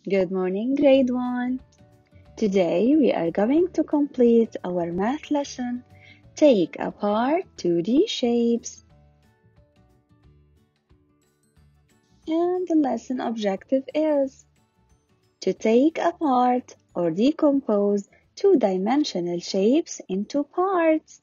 Good morning, grade 1. Today we are going to complete our math lesson, Take Apart 2D Shapes. And the lesson objective is to take apart or decompose two-dimensional shapes into parts.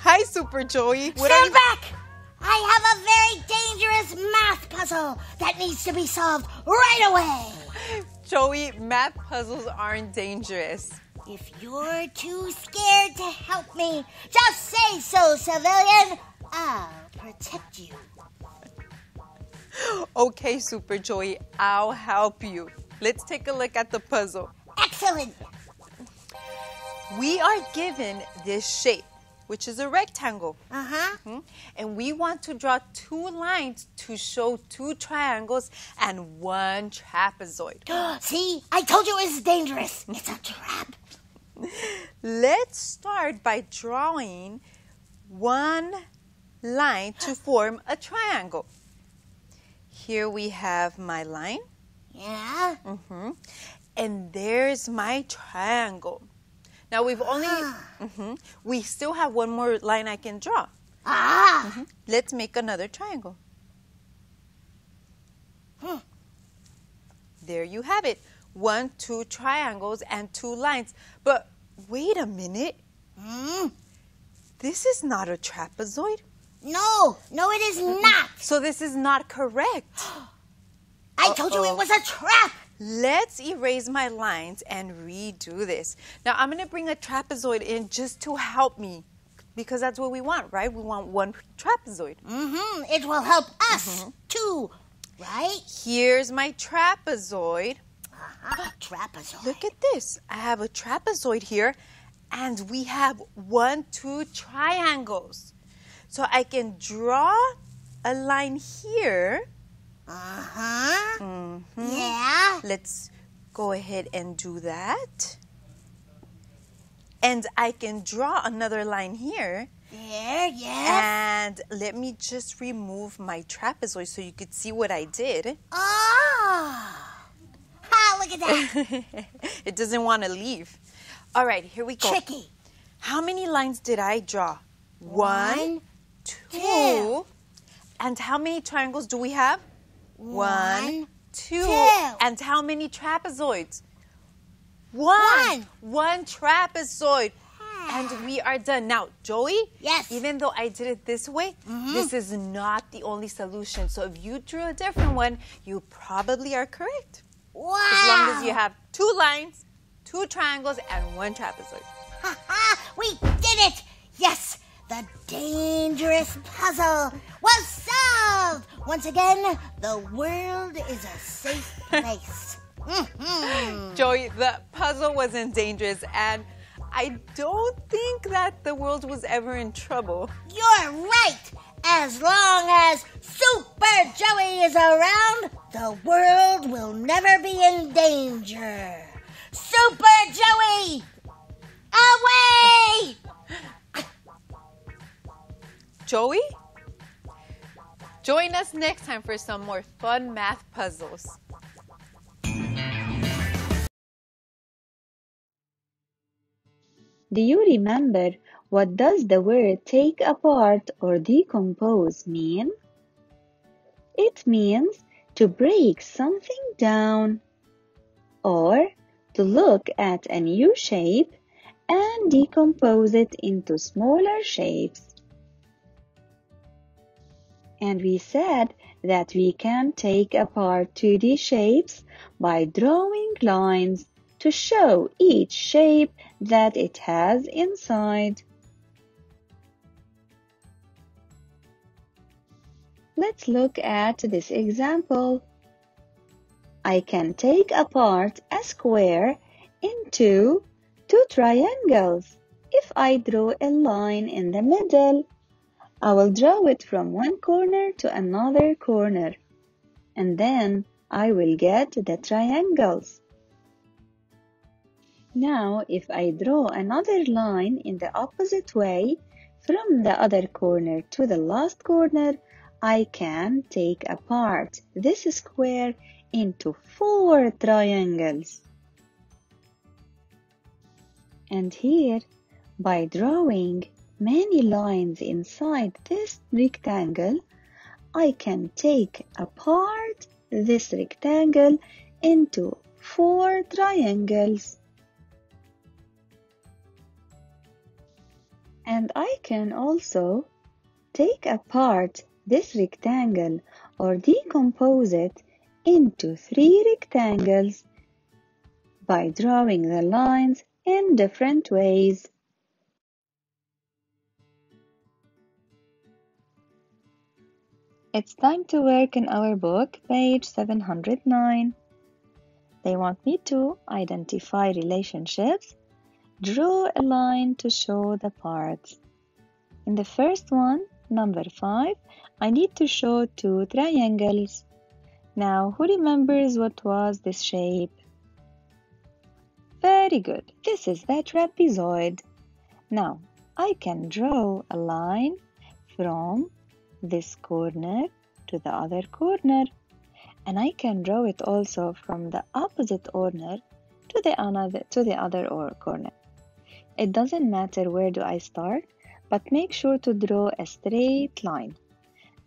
Hi, Super Joey. Stand back! I have a very dangerous math puzzle that needs to be solved right away. Joey, math puzzles aren't dangerous. If you're too scared to help me, just say so, civilian. I'll protect you. Okay, Super Joey, I'll help you. Let's take a look at the puzzle. Excellent. We are given this shape, which is a rectangle. And we want to draw two lines to show two triangles and one trapezoid. See, I told you it was dangerous. It's a trap. Let's start by drawing one line to form a triangle. Here we have my line. Yeah? And there's my triangle. Now we've only, we still have one more line I can draw. Let's make another triangle. There you have it. 1, 2 triangles and 2 lines. But wait a minute. This is not a trapezoid. No, it is not. So this is not correct. I told you it was a trap. Let's erase my lines and redo this. Now I'm going to bring a trapezoid in just to help me because that's what we want, right? We want one trapezoid. It will help us too, right? Here's my trapezoid. Trapezoid. Look at this. I have a trapezoid here and we have 1, 2 triangles. So I can draw a line here. Yeah. Let's go ahead and do that. And I can draw another line here. There, yes. And let me just remove my trapezoid so you could see what I did. Look at that. It doesn't want to leave. All right, here we go. Tricky. How many lines did I draw? 1, 2. 2. And how many triangles do we have? 1, 2. 2. And how many trapezoids? One trapezoid. And we are done. Now, Joey, Yes. even though I did it this way, this is not the only solution. So if you drew a different one, you probably are correct. Wow. As long as you have 2 lines, 2 triangles, and 1 trapezoid. We did it. Yes, the dangerous puzzle was solved. Once again, the world is a safe place. Joey, the puzzle wasn't dangerous, and I don't think that the world was ever in trouble. You're right. As long as Super Joey is around, the world will never be in danger. Super Joey, away! Joey? Join us next time for some more fun math puzzles. Do you remember what does the word take apart or decompose mean? It means to break something down or to look at a new shape and decompose it into smaller shapes. And we said that we can take apart 2D shapes by drawing lines to show each shape that it has inside. Let's look at this example. I can take apart a square into 2 triangles if I draw a line in the middle. I will draw it from one corner to another corner, and then I will get the triangles. Now, if I draw another line in the opposite way, from the other corner to the last corner, I can take apart this square into 4 triangles. And here, by drawing many lines inside this rectangle, I can take apart this rectangle into 4 triangles. And I can also take apart this rectangle or decompose it into 3 rectangles by drawing the lines in different ways. It's time to work in our book, page 709. They want me to identify relationships, draw a line to show the parts. In the first one, number 5, I need to show 2 triangles. Now, who remembers what was this shape? Very good. This is the trapezoid. Now, I can draw a line from this corner to the other corner, and I can draw it also from the opposite corner to the other corner. It doesn't matter where do I start, but make sure to draw a straight line.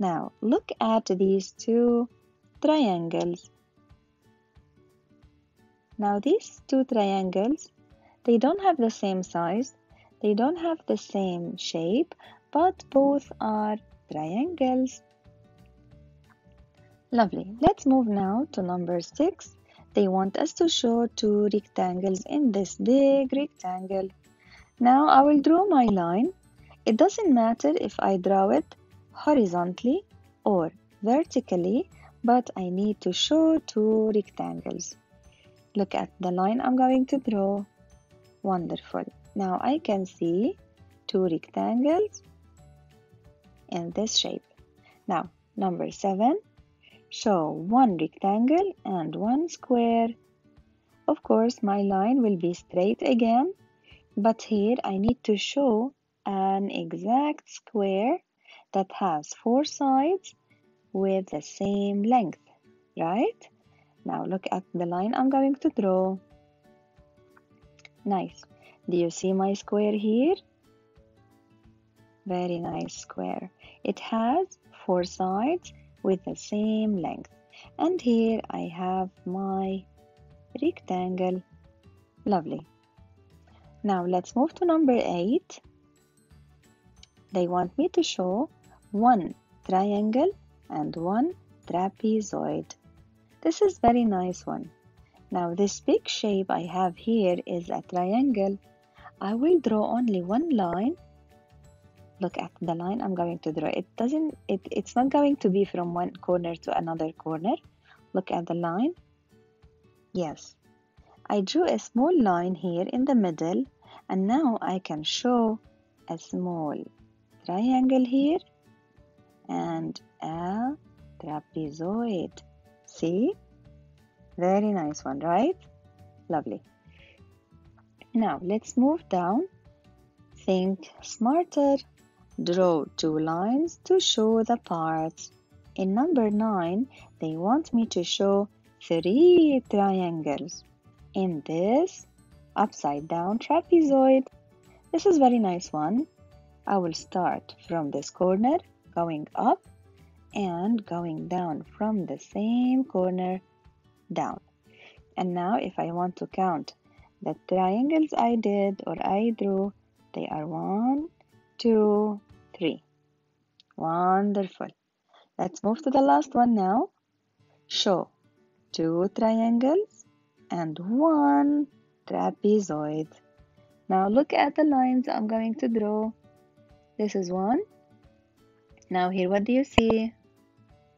Now, look at these 2 triangles. Now, these 2 triangles, they don't have the same size, they don't have the same shape, but both are triangles. Lovely. Let's move now to number 6. They want us to show 2 rectangles in this big rectangle. Now I will draw my line. It doesn't matter if I draw it horizontally or vertically, but I need to show 2 rectangles. Look at the line I'm going to draw. Wonderful. Now I can see 2 rectangles in this shape. Now, number 7, show 1 rectangle and 1 square. Of course, my line will be straight again, but here I need to show an exact square that has 4 sides with the same length, right? Now look at the line I'm going to draw. Nice. Do you see my square here? Very nice square. It has 4 sides with the same length. And here I have my rectangle. Lovely. Now let's move to number 8. They want me to show 1 triangle and 1 trapezoid. This is very nice one. Now this big shape I have here is a triangle. I will draw only 1 line. Look at the line I'm going to draw. It's not going to be from one corner to another corner. Look at the line. Yes. I drew a small line here in the middle, and now I can show a small triangle here and a trapezoid. See? Very nice one, right? Lovely. Now let's move down. Think smarter. Draw 2 lines to show the parts. In number 9, they want me to show 3 triangles in this upside down trapezoid. This is very nice one. I will start from this corner, going up and going down from the same corner down. And now if I want to count the triangles I did or I drew, they are 1, 2, 3. Wonderful. Let's move to the last one now. Show 2 triangles and 1 trapezoid. Now look at the lines I'm going to draw. This is 1. Now here, what do you see?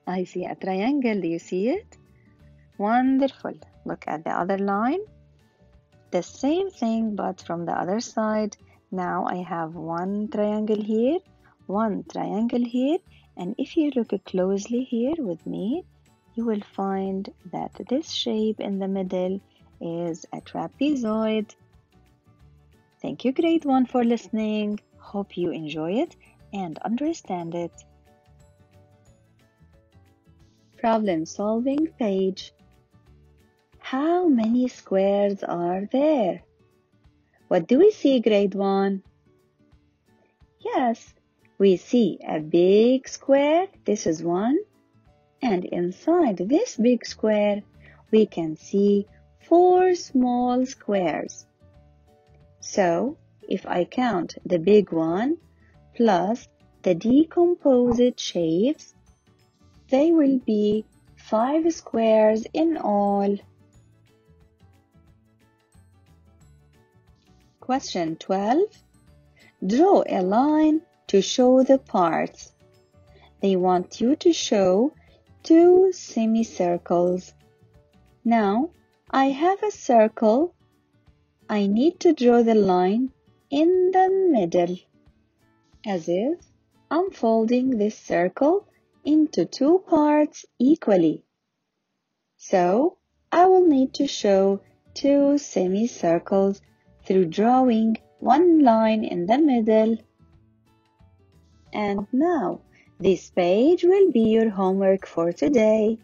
I see a triangle. Do you see it? Wonderful. Look at the other line. The same thing, but from the other side. Now I have 1 triangle here, one triangle here, and if you look closely here with me, you will find that this shape in the middle is a trapezoid. Thank you, grade 1, for listening. Hope you enjoy it and understand it. Problem solving page. How many squares are there? What do we see, grade 1? Yes, we see a big square. This is one. And inside this big square, we can see 4 small squares. So, if I count the big one plus the decomposed shapes, they will be 5 squares in all. Question 12. Draw a line to show the parts. They want you to show 2 semicircles. Now, I have a circle. I need to draw the line in the middle, as if I'm folding this circle into 2 parts equally. So, I will need to show 2 semicircles through drawing one line in the middle. And now, this page will be your homework for today.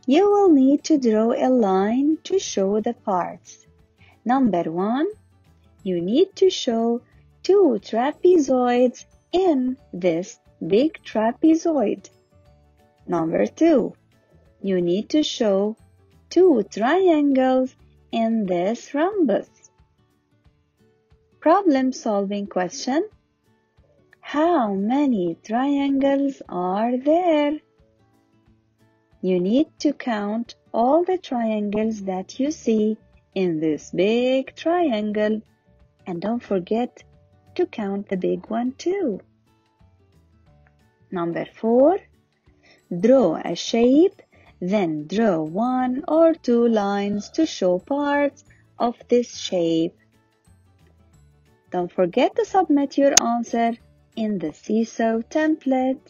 You will need to draw a line to show the parts. Number 1, you need to show 2 trapezoids in this big trapezoid. Number 2, you need to show 2 triangles in this rhombus. Problem solving question. How many triangles are there? You need to count all the triangles that you see in this big triangle, and don't forget to count the big one too. Number 4, draw a shape, then draw 1 or 2 lines to show parts of this shape. Don't forget to submit your answer in the Seesaw template.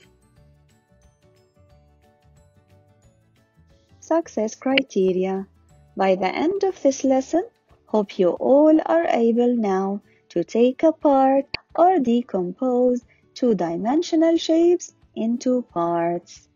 Success criteria. By the end of this lesson, hope you all are able now to take apart or decompose 2-dimensional shapes into parts.